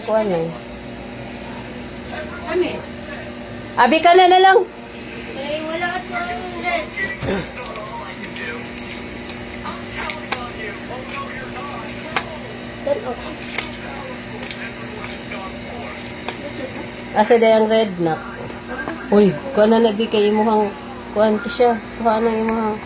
kuha na. Kami. Abi ka na lang. Eh, wala ka 200. Asa day ang red na. Uy, kuha na nabi kay imuhang kuhaan ko siya. Kuha na imuhang.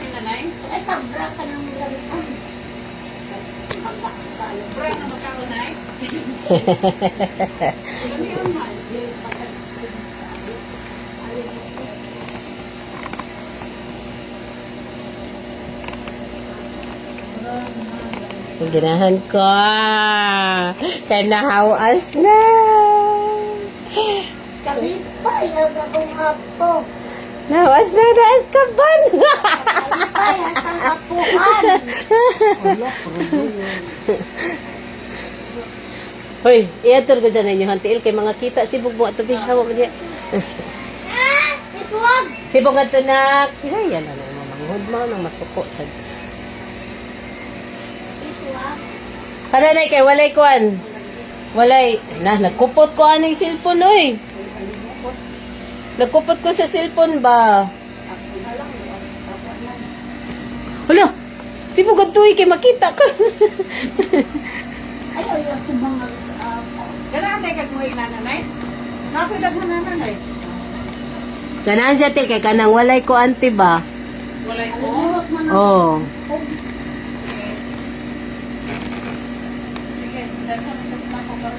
Nanay. Ay, tabra ka ng lalitan. Hanggang sa tayo. Bra na makaunay. Ano yun, man? Ganahan ko. Kaya nahawas na. Kalipay, ang akong hapo. Nahawas na na Azkaban. Kalipay, ang hapuan. Hoy, iatur ko dyan ninyo. Hantiil kay mga kita. Sibog mo ato bihawa mo niya. Ah, iswag. Sibog ato na. Yan na naman. Manghod mo nang masuko. Iswag. Kananay kay walay kuan. Walay. Nagkupot ko anong cellphone oy. Nagkupot ko sa cellphone ba? Hala. Sibog ato kay makita ka. Ayaw, yung tumangal sa ako. Ganahan tayo kag mo nanay. Nakuidag mo nanay. Ganahan siya te kay kanang walay ko ante ba? Walay ko. Murot man ang Oh. Sige, daghan ako para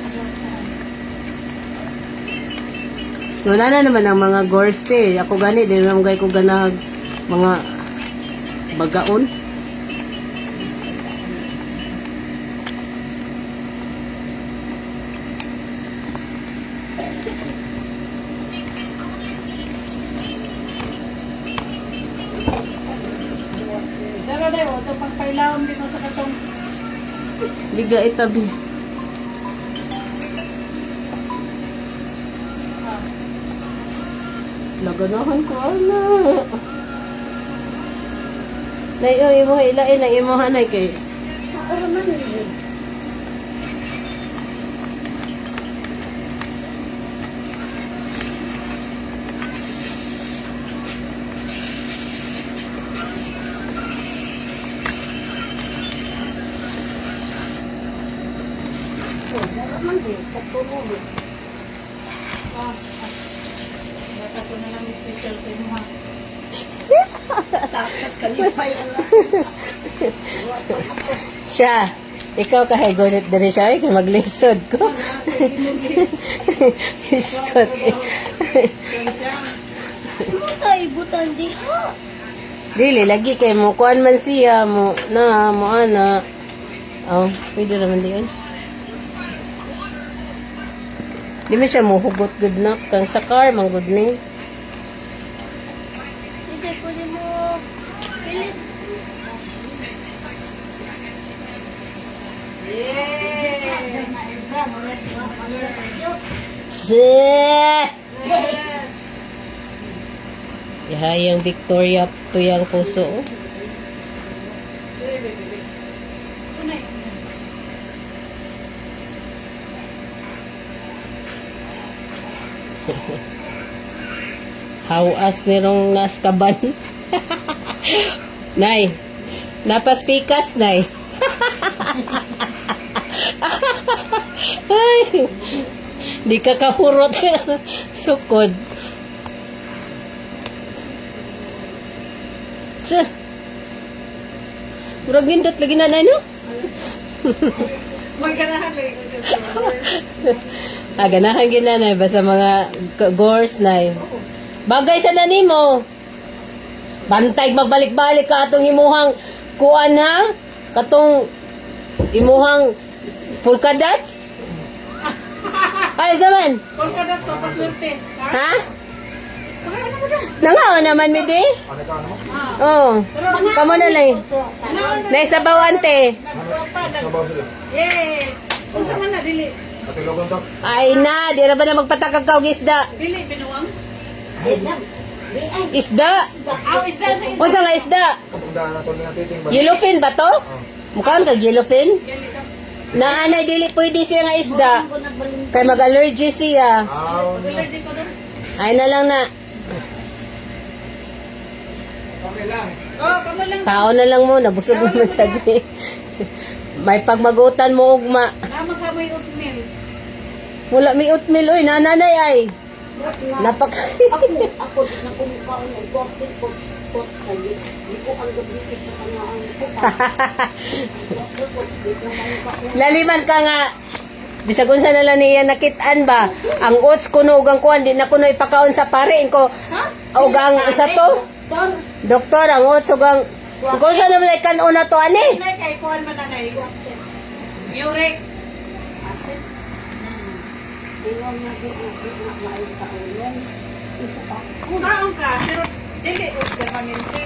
Wala na naman ang mga gores te. Ako gani, di naman gay ko ganag mga bagaon. Dara dayo, ito pagpailawon din mo sa katong. Biga itabi. Laganahan ko ana. Nay imo ilain na imo hanay kay. Ano man yun? Oh, wala man din. Katulog. Bata ko na lang special sa imo ha. Tapos kalipay ang Siya. Ikaw kahay gunit diri siya kay maglisod ko. Iskot. Butay, butang diha. Dili lagi kay mo kuan man siya mo na mo ana. Oh, pwede naman diyon. Di man siya muhugot good na kang sakar man good ni. Hindi, pwede mo pilit. Yes. Ihayang Victoria tuyang puso. Oh. Unay. Hawas ni rong Azkaban. Nay. Napaspikas nay. Ay. Di ka kahurot. Sukod. Tsa. Murag nindot lagi na nay no? May ganahan lagi ko siya sa Ganahan ginanay basta mga gores nay. Bagay sa nanimo. Bantay magbalik-balik ka atong imuhang kuan ha? Katong imuhang polka dots? Ay, zaman. Polka dot pa paswerte. Ha? Pakala mo na. Nangawa naman, mi di? Oo. Kamo na lang. Naisabaw, ante. Nagtropa. Yay! Usa man na dili. Ay na, di na ba na magpatakag ka og isda? Dili binuwang. Di ay. Isda. Aw, isda na yun. Unsa nga isda? Kapagdaan na to nga titing ba? Yellowfin ba to? Mukhaan kag yellowfin? Naanay dili pwede siya nga isda. Kay mag-allergy siya. Allergic ko doon. Ay na lang na. Okay lang. Oh, kamo lang. Kaon na lang mo, nabusog naman sa di. May pagmagutan mo ugma. Naman ka may oatmeal. Wala may oatmeal oy, nananay ay. Napak Ako na kumukha ng coffee pots kayo. Di ko ang gabi sa kanya ang coffee pots. Di ko ang Laliman ka nga. Bisag unsa na lang niya nakitaan ba? Ang oats kuno ug ang kuan di na kuno ipakaon sa pare ko. Ug ang sa to. Doktor, ang oats ug ang kung sa naman ay kanon na to ani. Nay kay kuan man nanay. Uric. Asin. Iwan na di na maayong kaulan. Ito ako. Kaon ka, pero dili og permanente.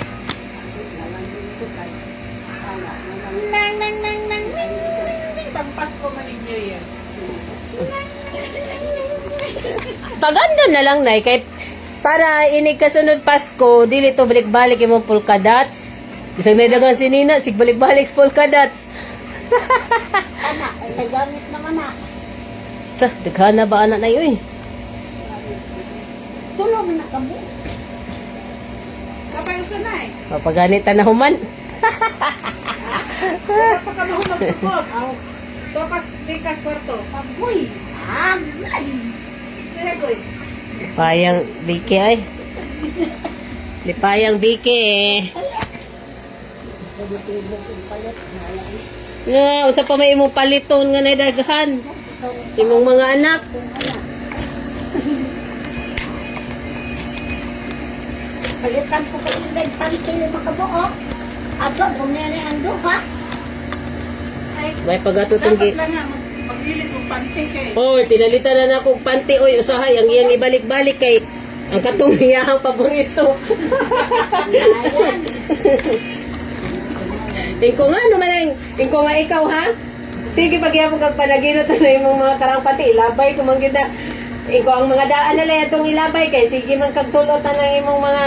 Nang nang nang nang nang. Pag Pasko man ni New Year. Paganda na lang nay kay para inig kasunod Pasko, dili to balik-balik imong polka dots. Bisag na dagang sinina, sig balik-balik sa polka dots. Anak, ay nagamit naman na. Sa, daghana ba anak na yun? Tulong na kamo. Kapay uso na eh. Papaganita na human. Kapag ka mahumag sukod. Topas bikas kwarto. Agoy. Agay. Dire koy. Payang bike ay. Lipayang bike eh. Na, usa pa may imong paliton nga nadaghan. Imong mga anak. Palitan ko kasi dahil palikili makabuo. Aba, bumili ang duha. Ay, May pagatutong dapat lang nga maglilis mo panty kay. Oy, pinalitan na nako panty oy usahay ang iyang ibalik-balik kay ang katong iyang paborito. Ayan. Tingko nga naman ang tingko nga ikaw ha. Sige pagyapon kag panaginot na imong mga karang pati ilabay ko man gyud na. Ikaw ang mga daan na lang itong ilabay kay sige man kag sulot na ng imong mga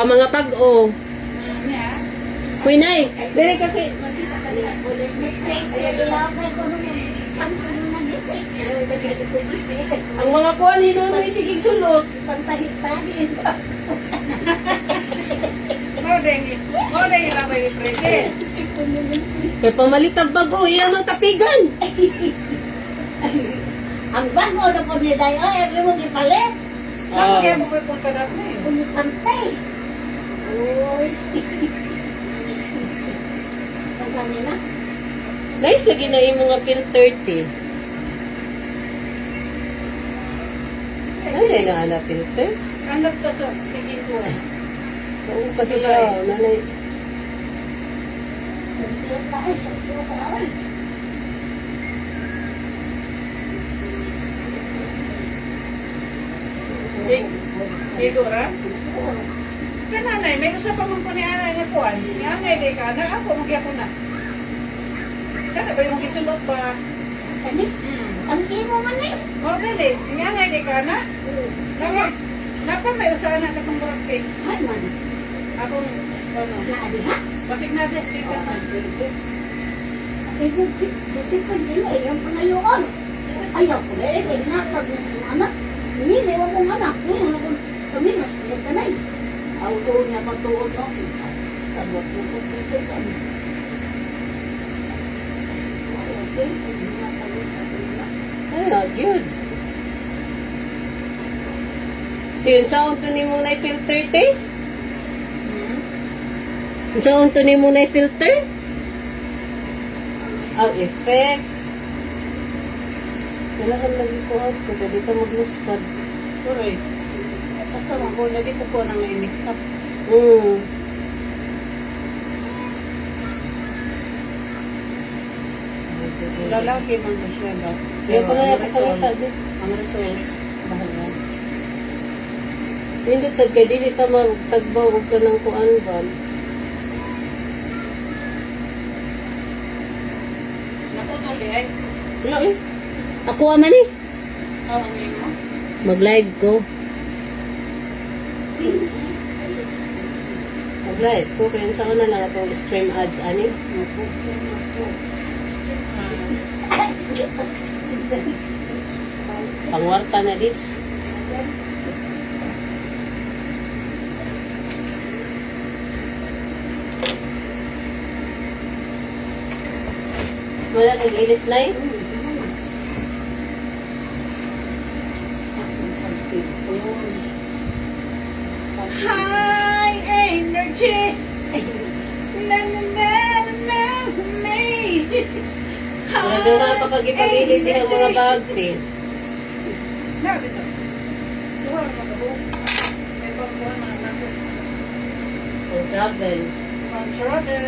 mga pag-o. Nya. Kuy nay, dili ka kay ang mga kuan ni Nonoy sige sulot. Pantahit-tahit. Mo ding labay ni Prede. Kay pamalitag bago iyang mga tapigan. Ang bago na po ni Day, ay, ang imong ipalit. Ang kaya mo koy pun kadat na eh. Kung pantay. Uy. Ang sabi na? Nice lagi na imong mga filter ti. Ano na ana filter? Anak to sa sige ko. Oo, kasi ba, nanay. Ang tayo sa iyo ka away. Digo ra. Kananay, may usa pa man ko ni ana nga kuan. Nga ngay di ka na ako magyapon na. Kada ba yung gisulot ba? Ani? Ang imo man eh. Mo gali, nga ngay di ka na. Napa may usa na katong birthday. Ay man. Akong ano, Naadi ha? basig na des tikas na. Ibig si pa din eh. Yung pangayoon. Ayaw ko eh. Kaya nakag ng anak. Hindi, may wakong anak. Kami mas niya tanay. Auto niya matuod no. Sabot ko ko kasi kami. Okay. Ay, not good. Yun, saan ito ni mong na-filter, te? Saan ito ni mong na-filter? Oh, effects. Kailangan lagi ko out ko. Dito mag-luspad. Tuloy. Basta mo na dito po nang na-make-up. Lalaki man ko siya ba? Yan ko na nakasalita. Ang result, bahala. Hindi sad kay dili ta magtagbaw og kanang kuan ba. Naputol di ay. Wala eh. Ako man eh. Ang imo. Mag-live ko. Mag-live ko, kaya sa na lang itong stream ads, ani? Pangwarta na dis. Wala nag-ilis na eh. High energy. Na na na na me. Wala doon na papag-ipagilid din ang mga bagti. Grabe to. Tuwa na ako. May pagkuhan mga nato. O travel. Pang-travel.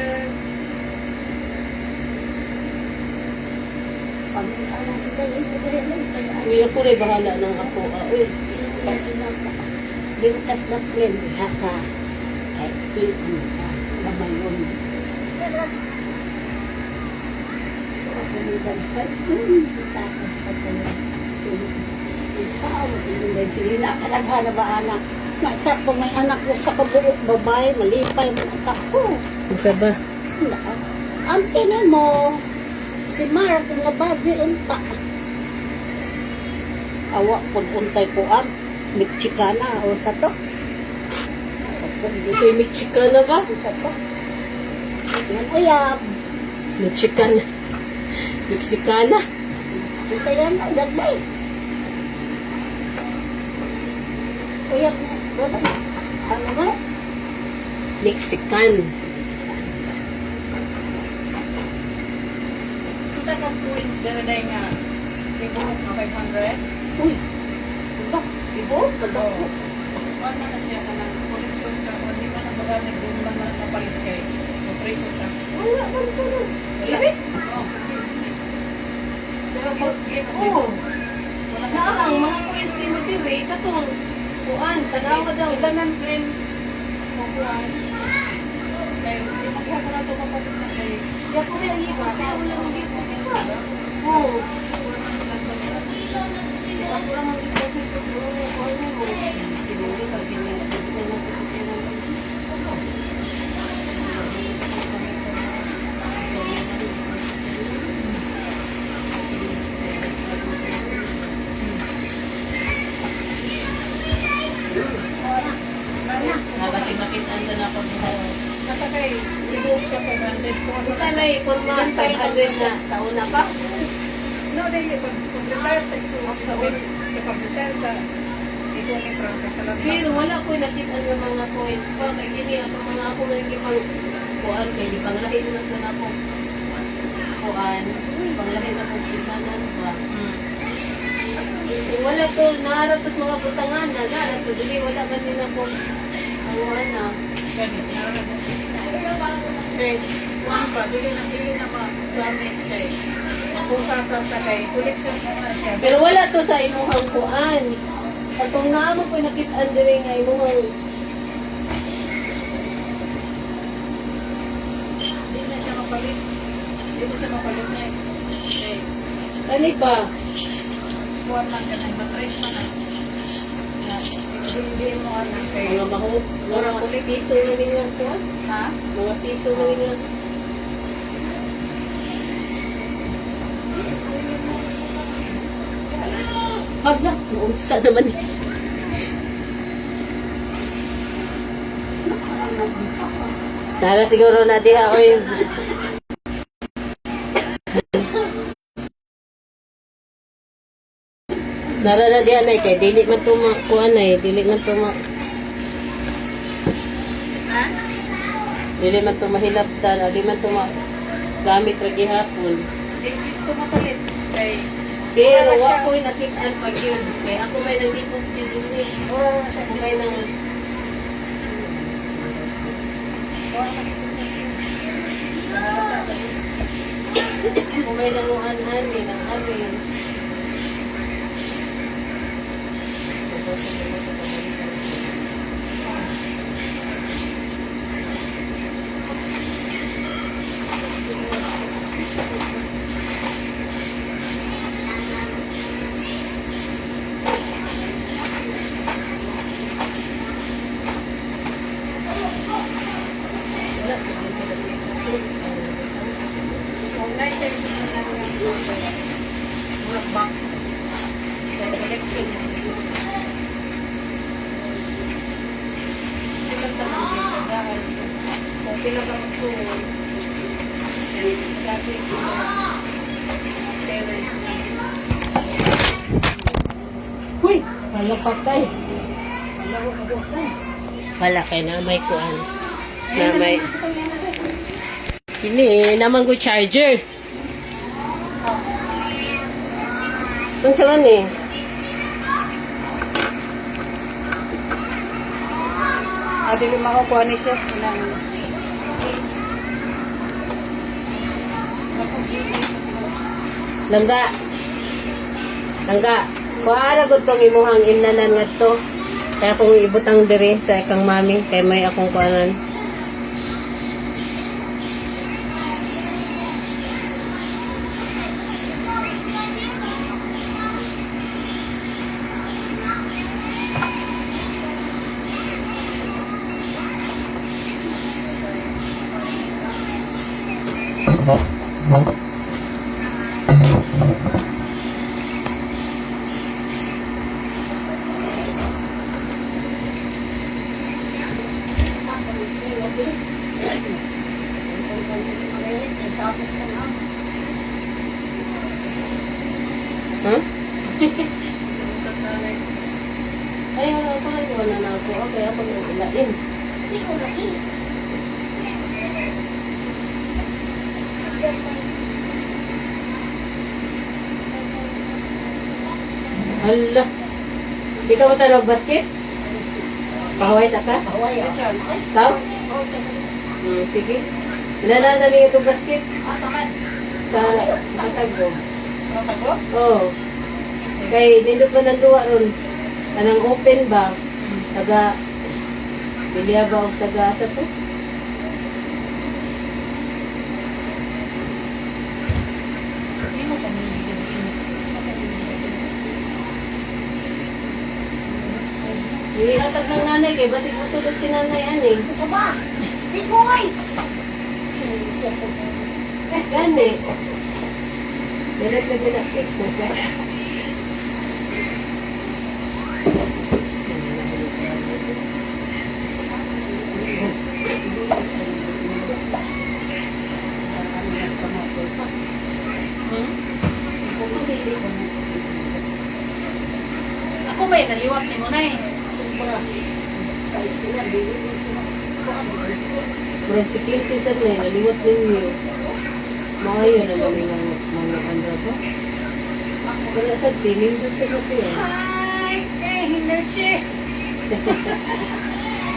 Uy, ako rin bahala ng ako. Uy, Lintas na friend, haka. Ay, iyon ka. Namayon. Ako nang ganpan. Tapos ako na. Ikaw, hindi sila. Kalaghan na ba anak? Mata ko may anak ko sa kabuok babae. Malipay mo ang tako. isa ba? Ang tinan mo, si Mara kung nabadzi unta. Awa pun untay ko ang Mexicana o sa to. Sa to, Ito'y Mexicana ba? sa to. Yan uyab. Mexicana. Mexicana. Ito yan ang gagmay. Uyab na. Wala. Ano ba? Mexican. Kita sa twins, dala na nga. Ibo na 500. Uy. Diba? Ibo? Oo. Wala na siya ka ng collection sa hindi pa na magamit din ba na napalit kay preso siya. Wala. Wala. Wala? Oo. Pero pag Oo. wala na Naang mga coins ni Matiri, katong kuan, tanawa daw. tanan friend mo kuan. Kaya di magkuha ka na ito kapatid na kay Ya ko rin ang isip na wala mong gipo, di ba? Oo. Ako lang ang gipo ko sa ulo ko. Tinuli ka, ganyan. Ganyan lang ko sa pinang. Kasi makita na ako nila. nasa kay ibo siya 500. Sana may forma 500 na sa una pa. No, dahil pag-retire sa isuwak sa web, sa pag-retire sa isuwak ni Franca sa lang. Pero wala ko nakita ng mga coins pa. Kaya gini ako mga ako na hindi pang kuan. Kaya di panglahi na lang ako. Kuan. Panglahi na akong sinanan ba. Kung wala to, naharap tos mga butangan na. Naharap to, dili wala man din ako. Ang na. Ganit, naroon mo. Okay, kuhan pa, dili na magamit kay kung sasanta kay koleksyon mo na siya. Pero wala to sa imuhang kuan. Katong naamo ko nakitaan dire nga imuhang Hindi na siya mapalit. Hindi na siya mapalit na eh. Okay, ani pa. kuhan lang ka na, matrace mo na. Hindi mo anak kay Mga mahok, mga piso na nila kuan. ha? Mga piso na nila. Hala, maunsa naman eh. Tara siguro na diha, oy. Tara na diha na kay dili man to kuan ay, dili man to Ha? dili man to mahilabtan, dili man to gamit ra gihapon. Hindi ko mapalit. Kay Pero wala siya. wa ko'y nakitaan pag yun. Kaya ako may nag-deposit din eh. Wala na siya. Ako may nang... Ako may nanguan-an eh, ng alin. Online kayo sa mga box. Collection. Sila naman yung tagaan. Kung sila ka magsuot, dati sila parents na. Huy! Wala patay. Wala ko kabuktan. Wala kay na may kuan. Na may... Ini, naman ko charger. Kung saan eh? Dili makukuha ni siya. Langga. Langga. Kuha gud tong imuhang imnanan ngadto. Kaya kung ibutang diri sa ikang mami kay may akong kuanan. Huh? Ay, wala na ako. Okay, ako na ilain. Hindi ko lagi. Hala. Ikaw ba talog basket? Pahuway sa ka? Away ako. Tao? Sige. Nana sabi itong basket Asaman. sa kasagbo. Matago? Oo. Kay dindot pa ng duwa ron. Anang open ba? Taga Bilya ba o taga asa po? Hindi mo kami Ihatag ng nanay kay basig masulot si nanay ani. Ito ba? Tikoy! Gani. Dalat na pinakit. Ako may naliwak ni mo na eh. Kaya sila, bibili sila sa Murag si Casey sa na naliwat ninyo. Mga yun ang galing ng mga andra ba? Wala sa tining doon sa gabi yan. Hi! Eh, Hinerche!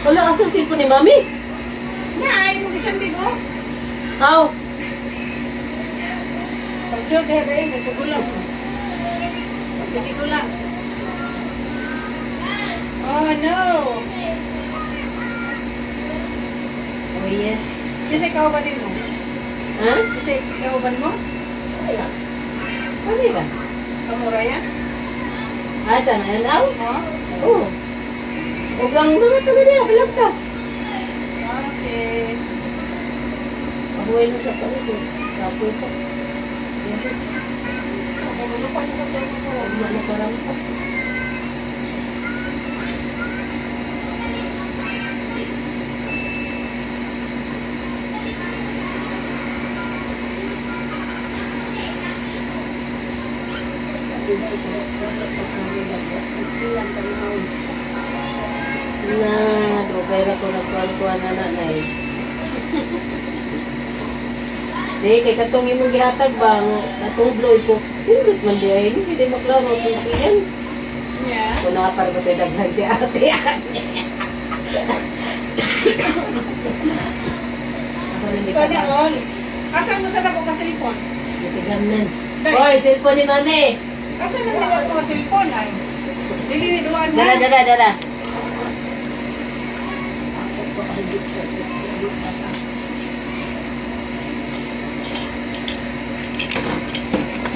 Wala asan silpo ni Mami? Nay, mo isang ligo? Aw! Pag-sure kaya ba eh, nagkagulang. Pag-tigulang. Oh no! Oh yes. Kasi kaubanin mo? Ha? Kasi kauban mo? Kaya, Ano ba? Kamura yan? Asa na yan? Aw? Oh? Oo. Huwag ang mga taga niya, palagtas. Okay. Pahuway mo sa palito. Kapoy pa. Ano pa niya sa tulong ko? Ano pa lang pa. Na, dugay na ko nagkuhan-kuhan na nanay. Di, kay katong imong gihatag ba, natubloy ko. Hindi man di ay, hindi maklaro kung iyan. Yeah. Kung nakapar ko tayo daghan si ate. Sana all. Asan mo sana ko ka cellphone? Natigamnan. Hoy, cellphone ni Mami! Asan na nila ko ka cellphone ay? Dili ni duwan na. Dala, dala, dala.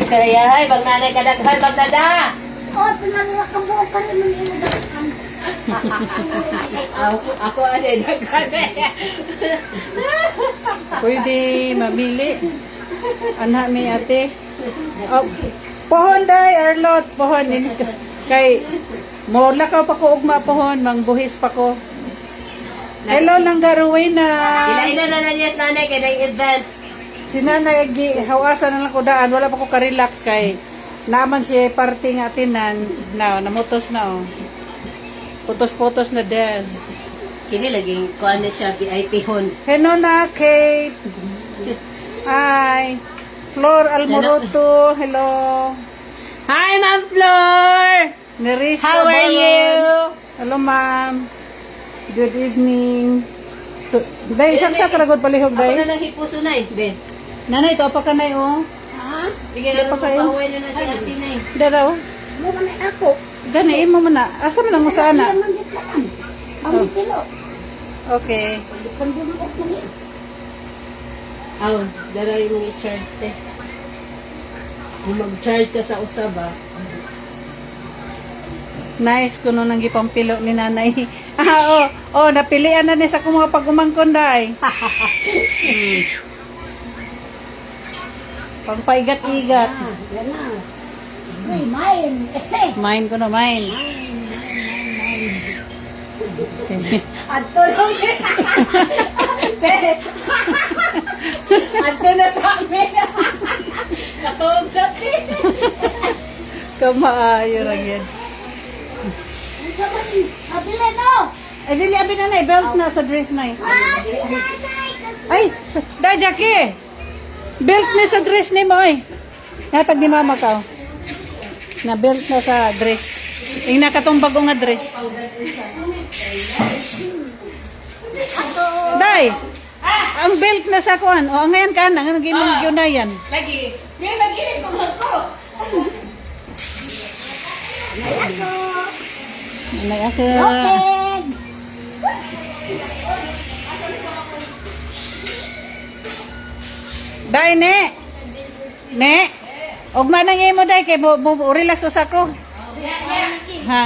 Kaya, hay, bag nanay kadaghan, bag dada! oh, pinanulak ang buong pa rin ng iyong daan. Ako, ano, daghan. Pwede mamili. Anak mi ate. Oh, pohon day, Arlot. Pohon. Kay, lakaw pa ko ugma pohon. Mangbuhis pa ko. Hello lang garuin na. Ilain na niya sa nanay kay ng event. Si nanay, hawasan na lang ko daan. Wala pa ko ka-relax kay naman si party nga tinan. Namutos na oh. Putos-putos na des. Kini lagi kuan na siya VIP hon. Hello na, Kate. Hi. Flor Almoroto. Hello. Hi, Ma'am Flor! Nerissa How are Balon. you? Hello, ma'am. Good evening. So, day, saksa karagod palihog, Ako na day. lang hipuso na eh, Ben. Nanay, ito pa ka na oh. Ha? Bigyan na pa kayo? pauwi na si Ate na eh. Daraw. Mo man ako. Gani, mo man na. Asa man ang usana? Iyan man dito lang. Ang pilo. Okay. Pandulok man yun. Aw, dara yung i-charge te. Kung mag-charge ka sa usaba, Nice kuno nang gipampilo ni nanay. Napilian na ni sa kung mga pagumangkon, day. Pangpaigat-igat. Yan na. Uy, main. Kasi. Mine ko na, mine. Okay. adto lang adto na sa amin. Katog na Kamaayo lang yan. Ang sabi, abili no. Ay, dili abin na belt na sa dress na Ay, da Jackie. Belt na sa dress ni mo eh. Natag ni mama ka. Na belt na sa dress. Yung nakatong bago nga dress. Day. Ang belt na sa kuan. O ngayon ka na nga gimong yun na yan. lagi. Di mag-inis ko ko. Nanay ako. Okay. Day ne. Ne. Og manang imo day kay relax sa ko. Ha.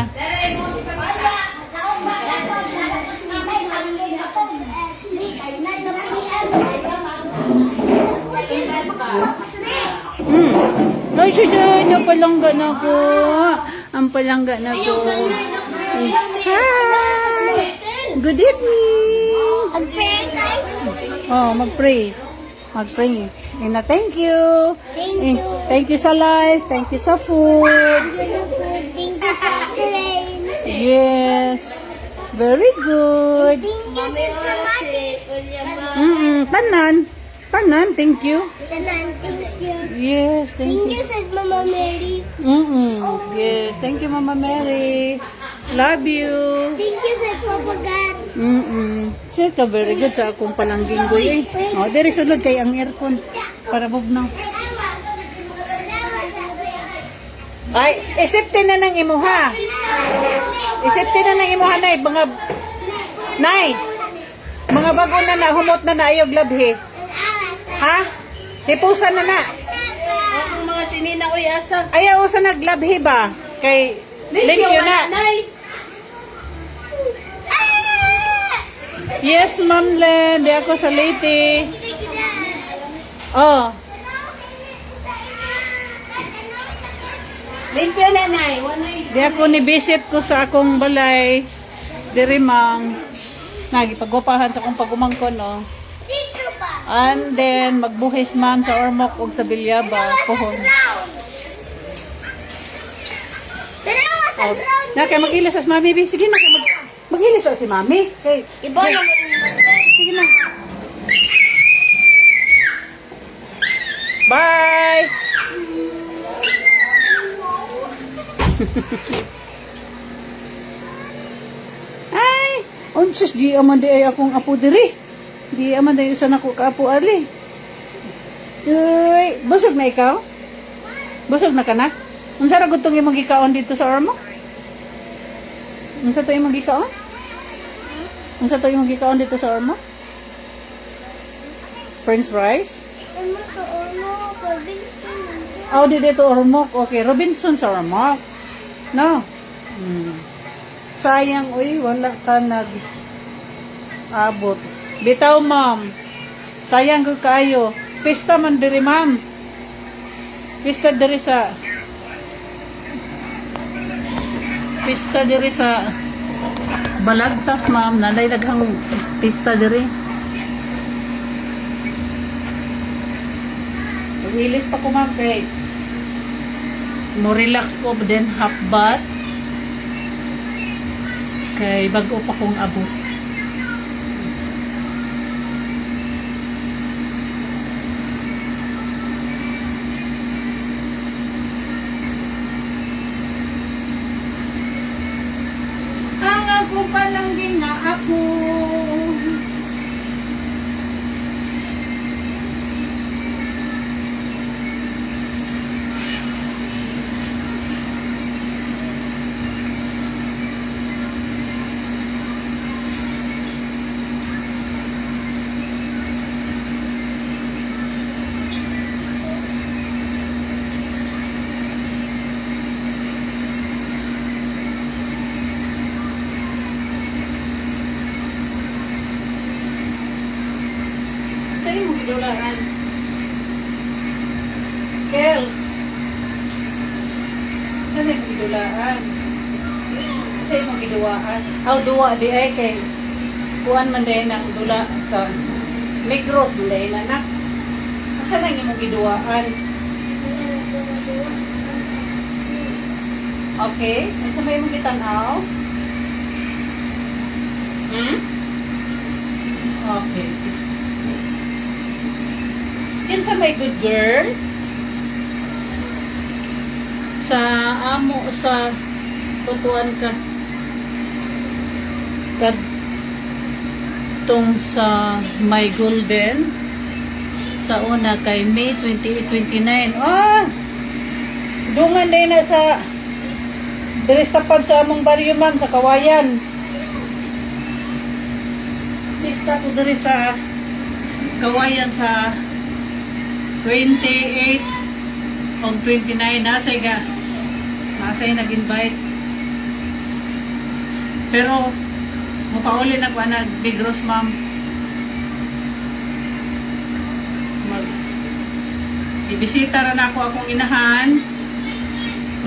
Ay, susunod ang palangga na ko. Ang palangga na ko. Hi. Good evening. Mag-pray. Mag-pray. Ina, thank you. Thank you sa life. Thank you sa food. Thank you sa plane. Yes. Very good. Thank you sa mati. Tanan. Tanan, thank you. Tanan, thank you. Yes, thank Thank you. you sa Mama Mary. Yes, thank you, Mama Mary. Love you. Thank you sa Papa God. Sis ka very good sa akong palangginggoy eh. Diri sulod kay ang aircon para bugnaw. Ay, isiptin na ng imuha. Isiptin na ng imuha nay mga nay. Mga bago na humot na ayog labhi. Ha? Hipusan na. Ang mga sinina uy asa. Ayaw sa naglabhi ba? Kay limpyo na. Nay. Yes, Ma'am Len. Di ako sa Leyte. Oh. Limpyo na nay. Wanay. Di ako ni-visit ko sa akong balay. Diri mang. Nagipagwapahan sa akong pagumangkon, no. And then, magbuhis ma'am sa Ormoc o sa Bilyaba. Pohon. Oh. Na, kaya mag-ilis sa mami. Sige na, kaya mag-ilis sa si mami. Okay. Iba naman. Sige na. Bye! Ay! Onsus, di aman di ay akong apo diri. Di aman di usan ako kaapo ali. Uy, busog na ikaw? Busog na ka na? Unsa ra gud tong imong gikaon dito sa Ormoc? Unsa to imong gikaon? Unsa to imong gikaon dito sa Ormoc? French fries? Oh, di dito Ormoc. Okay, Robinson sa Ormoc. No. Sayang, uy, wala ka nag abot. Bitaw, ma'am. Sayang ko kayo. Pista man diri, ma'am. Pista diri sa Balagtas, ma'am. Nanay daghang pista diri. Ilis pa ko, ma'am, kay mo relax ko then half bath kay bago pa kong abot. Ang ako palang ginaako. Sa'yo mo gidulaan. Girls. Sa'yo mo gidulaan. Sa'yo mo gidulaan. Aw, duwa di ay kay kuan man dahil ng dula sa Negros dahil na nak. Saan ang imong giduaan? Okay. Saan ba imong gitanaw? Okay. Kinsa may good girl sa amo sa tutuan ka kadtong sa my golden sa una kay May 28-29. Dungan din na sa diristapan sa among baryo, ma'am, sa Kawayan. Lista ko diri sa Kawayan sa 28 o 29 nasay nag-invite, pero mapauli na ko na Negros, ma'am. Ibisita ra na ako akong inahan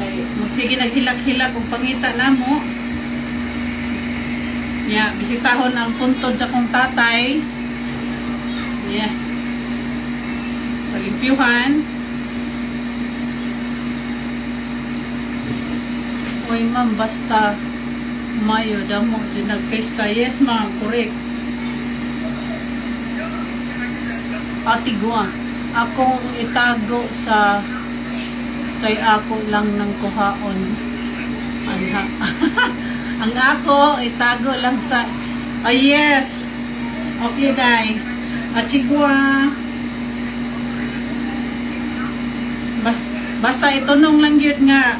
kay magsige naghilak-hilak og pangita namo. Bisitahon ang puntod sa kong tatay. Pag-impyuhan. Oy, ma'am, basta Mayo damo dyan nag-festa. Yes, ma'am, correct. Atigwa. Akong itago sa kay ako lang ng kuhaon. Anha. Ang ako itago lang sa yes. Okay, day. Atigwa. Basta itunong lang yun nga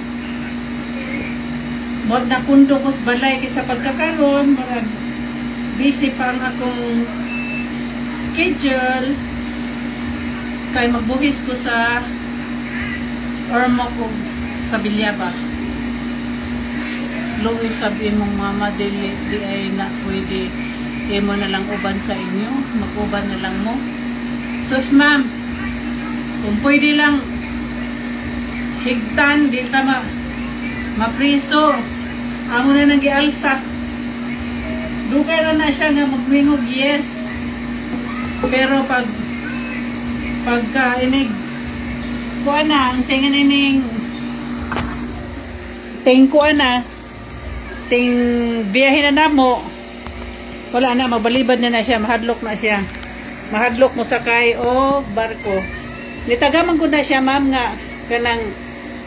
mod na kundo ko sa balay kaysa pagkakaroon marag busy pa ang akong schedule kay magbuhis ko sa ormo ko sa Bilyaba. Luoy sabi mong mama di ay na pwede mo na lang uban sa inyo, mag-uban na lang mo. Sus, ma'am, kung pwede lang higtan, di tama mapriso, amo na nang gialsa. Dugay ra na siya nga magwingog, yes. Pero pagka inig kuan na, ang singan ining ting kuan na, ting biyahe na namo, wala na, mabalibad na siya, mahadlok na siya. Mahadlok mo sakay o barko. Nitagaman ko na siya, ma'am, nga kanang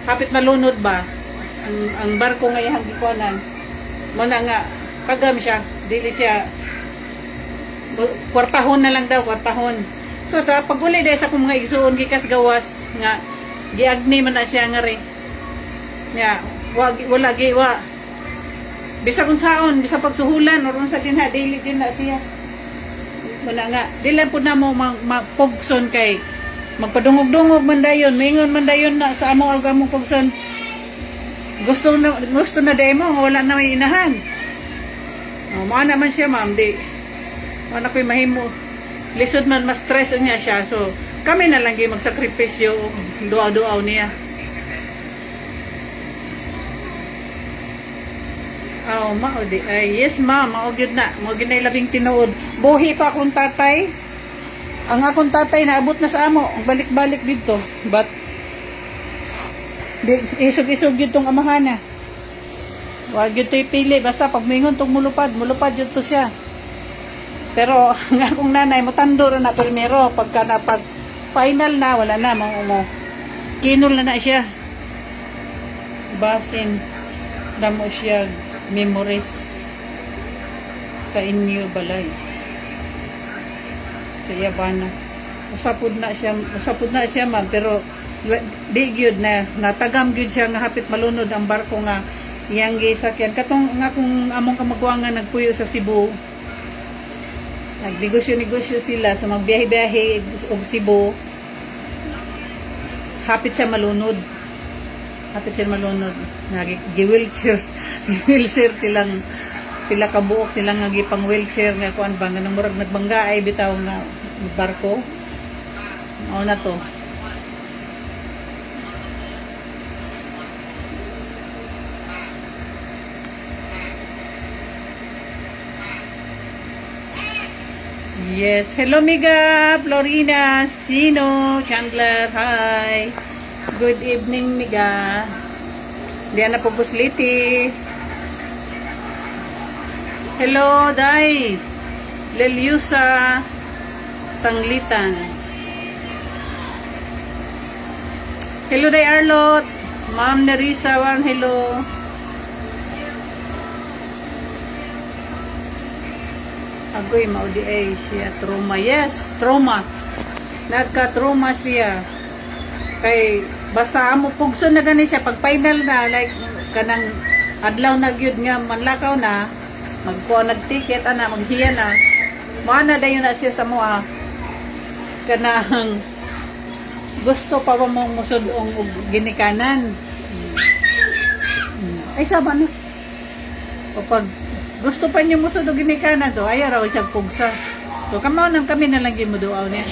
hapit malunod ba ang barko nga ihang gikuanan mo na nga pagam siya, dili siya kwartahon na lang daw, kwartahon. So sa paguli dahil sa kong mga igsuon gikas gawas nga giagni man na siya nga rin nga wala giwa bisa kung saon, bisa pagsuhulan or sa dinha, dili din na siya muna nga, dili po na mo magpugson kay magpadungog-dungog man dayon, mingon man dayon na sa among among pugson. Gusto na demo, wala na may inahan. Maa naman siya, ma'am, di. Wala ko'y mahimo. lisod man mas stress niya siya. So kami na lang gyud magsakripisyo duaw-duaw niya. Oh, mao di. Ay, yes ma'am, mao gyud na. Mao gyud na labing tinuod. Buhi pa akong tatay. Ang akong tatay naabot na sa amo, balik-balik dito. But isog-isog yun tong amahana. Wag yun to ipili. Basta pag mingon tong mulupad yun to siya. Pero ang akong nanay, mutando na primero. Pagka na pag final na, wala na. Kinol na siya. Basin. Damo siya. Memories sa inyo balay. Sa Yabana. Usapod na siya ma'am, pero di gyud na natagam gyud siya nga hapit malunod ang barko nga iyang gisakyan. Katong nga kung among kamagwangan nagpuyo sa Cebu. Nagnegosyo sila sa magbiyahe-biyahe og Cebu. Hapit siya malunod. Gi-wheelchair silang pila ka buok silang nga gipang wheelchair nga kuan ba nga murag nagbangga ay bitaw nga barko. Mao na to. Yes, hello Miga, Florina, Sino, Chandler, hi. Good evening Miga. Diana Pupusliti. Hello, Day. Leliusa Sanglitan. Hello, Day Arlot. Ma'am Nerissa, hello. Agoy, maudi ay siya. Trauma. Yes, trauma. Nagka-trauma siya. Kay, basta amo pugso na gani siya. Pag final na, like, kanang adlaw na gyud nga manlakaw na, magkuha nag-ticket, maghiya na. Maana dayon na siya sa mua. Kanang gusto pa ba mong musudong og ginikanan. Ay, sama na. O pag gusto pa niyo musud og ginikanan, so ayaw raw siya pugsa. So, kami na lang yung muduaw niya.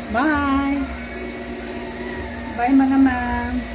Bye! Bye mga mams!